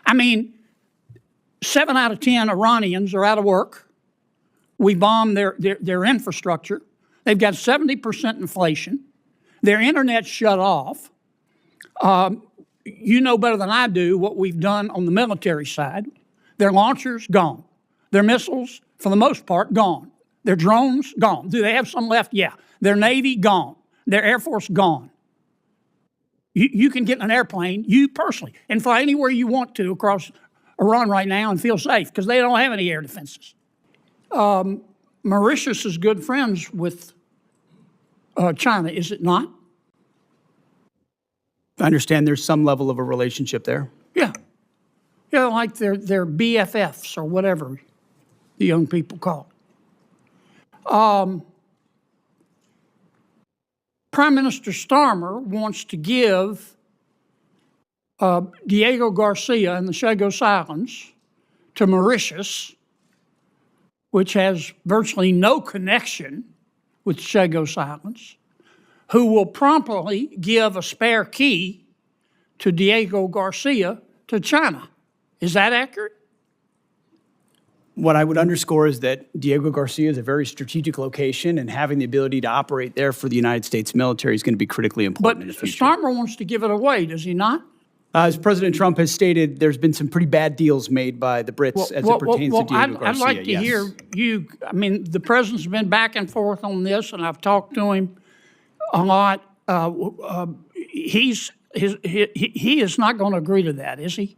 I mean, 7 out of 10 Iranians are out of work. We bombed their infrastructure. They've got 70% inflation. Their internet's shut off. You know better than I do what we've done on the military side. Their launchers, gone. Their missiles, for the most part, gone. Their drones, gone. Do they have some left? Yeah. Their Navy, gone. Their Air Force, gone. You can get in an airplane, you personally, and fly anywhere you want to across Iran right now and feel safe because they don't have any air defenses. Mauritius is good friends with China, is it not? I understand there's some level of a relationship there. Yeah. Yeah, like they're BFFs or whatever the young people call it. Prime Minister Starmer wants to give Diego Garcia and the Chagos Islands to Mauritius, which has virtually no connection with the Chagos Islands, who will promptly give a spare key to Diego Garcia to China. Is that accurate? What I would underscore is that Diego Garcia is a very strategic location, and having the ability to operate there for the United States military is going to be critically important in the future. But Starmer wants to give it away, does he not? As President Trump has stated, there's been some pretty bad deals made by the Brits as it pertains to Diego Garcia. I'd like to hear you. I mean, the president's been back and forth on this, and I've talked to him a lot. He is not going to agree to that, is he?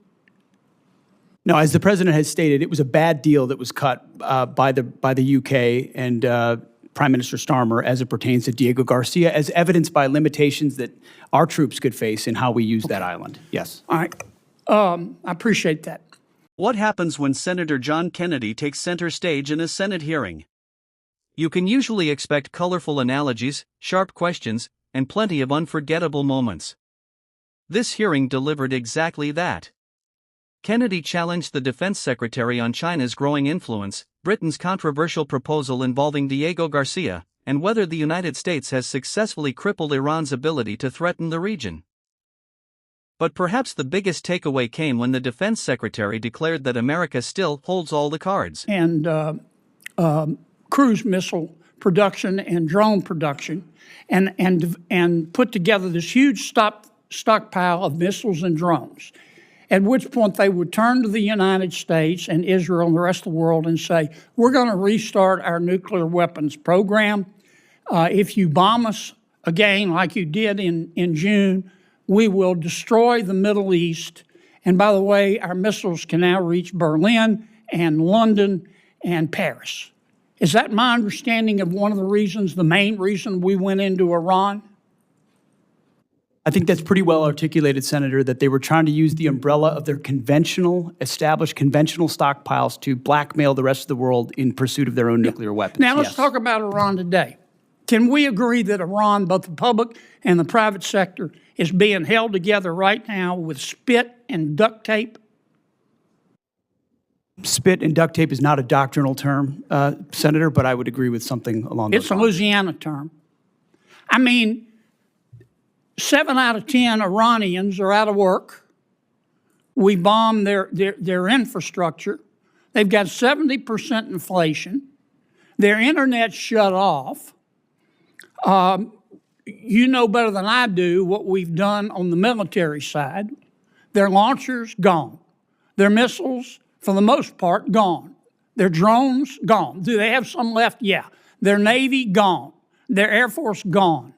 No, as the president has stated, it was a bad deal that was cut by the UK and Prime Minister Starmer as it pertains to Diego Garcia, as evidenced by limitations that our troops could face in how we use that island. Yes. All right. I appreciate that. What happens when Senator John Kennedy takes center stage in a Senate hearing? You can usually expect colorful analogies, sharp questions, and plenty of unforgettable moments. This hearing delivered exactly that. Kennedy challenged the defense secretary on China's growing influence, Britain's controversial proposal involving Diego Garcia, and whether the United States has successfully crippled Iran's ability to threaten the region. But perhaps the biggest takeaway came when the defense secretary declared that America still holds all the cards. And cruise missile production and drone production, and put together this huge stockpile of missiles and drones. At which point they would turn to the United States and Israel and the rest of the world and say, we're going to restart our nuclear weapons program. If you bomb us again like you did in June, we will destroy the Middle East. And by the way, our missiles can now reach Berlin and London and Paris. Is that my understanding of one of the reasons, the main reason we went into Iran? I think that's pretty well articulated, Senator, that they were trying to use the umbrella of their established conventional stockpiles to blackmail the rest of the world in pursuit of their own nuclear weapons. Now let's talk about Iran today. Can we agree that Iran, both the public and the private sector, is being held together right now with spit and duct tape? Spit and duct tape is not a doctrinal term, Senator, but I would agree with something along those lines. It's a Louisiana term. I mean, 7 out of 10 Iranians are out of work. We bombed their infrastructure. They've got 70% inflation. Their internet's shut off. You know better than I do what we've done on the military side. Their launchers, gone. Their missiles, for the most part, gone. Their drones, gone. Do they have some left? Yeah. Their Navy, gone. Their Air Force, gone.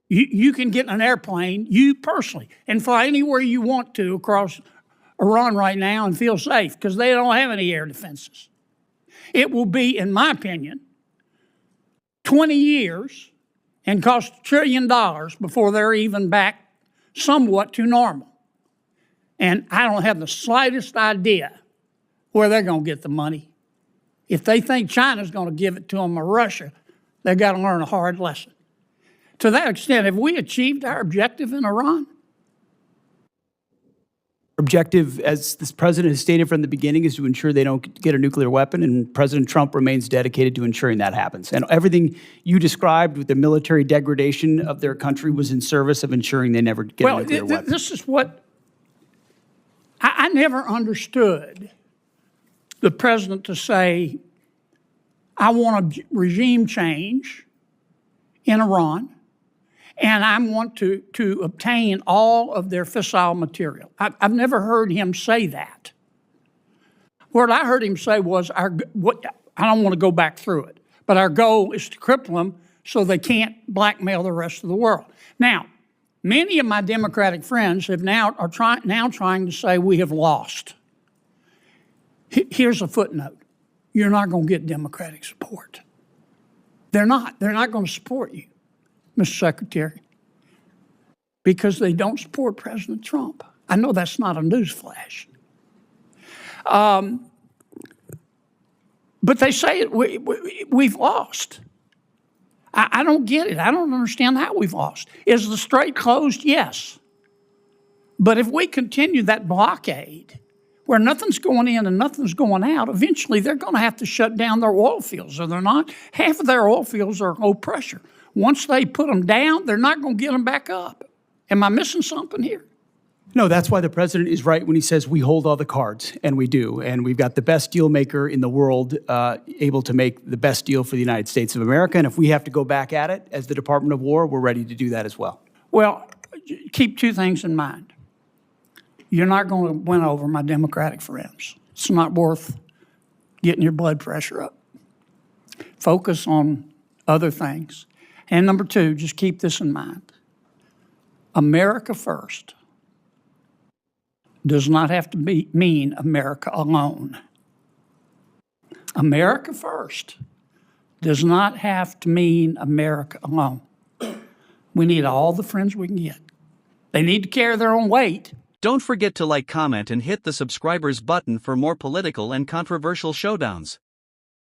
You can get in an airplane, you personally, and fly anywhere you want to across Iran right now and feel safe because they don't have any air defenses. It will be, in my opinion, 20 years and cost $1 trillion before they're even back somewhat to normal. And I don't have the slightest idea where they're going to get the money. If they think China's going to give it to them or Russia, they've got to learn a hard lesson. To that extent, have we achieved our objective in Iran? Objective, as this president has stated from the beginning, is to ensure they don't get a nuclear weapon, and President Trump remains dedicated to ensuring that happens. And everything you described with the military degradation of their country was in service of ensuring they never get a nuclear weapon. This is what I never understood the president to say, I want a regime change in Iran, and I want to obtain all of their fissile material. I've never heard him say that. What I heard him say was, I don't want to go back through it, but our goal is to cripple them so they can't blackmail the rest of the world. Now, many of my Democratic friends are trying to say we have lost. Here's a footnote. You're not going to get Democratic support. They're not. They're not going to support you, Mr. Secretary, because they don't support President Trump. I know that's not a newsflash. But they say we've lost. I don't get it. I don't understand how we've lost. Is the strait closed? Yes. But if we continue that blockade where nothing's going in and nothing's going out, eventually they're going to have to shut down their oil fields, are they not? Half of their oil fields are low pressure. Once they put them down, they're not going to get them back up. Am I missing something here? No, that's why the president is right when he says we hold all the cards, and we do. And we've got the best deal maker in the world able to make the best deal for the United States of America. And if we have to go back at it as the Department of War, we're ready to do that as well. Well, keep two things in mind. You're not going to win over my Democratic friends. It's not worth getting your blood pressure up. Focus on other things. And number two, just keep this in mind. America first does not have to mean America alone. America first does not have to mean America alone. We need all the friends we can get. They need to carry their own weight. Don't forget to like, comment, and hit the subscribers button for more political and controversial showdowns.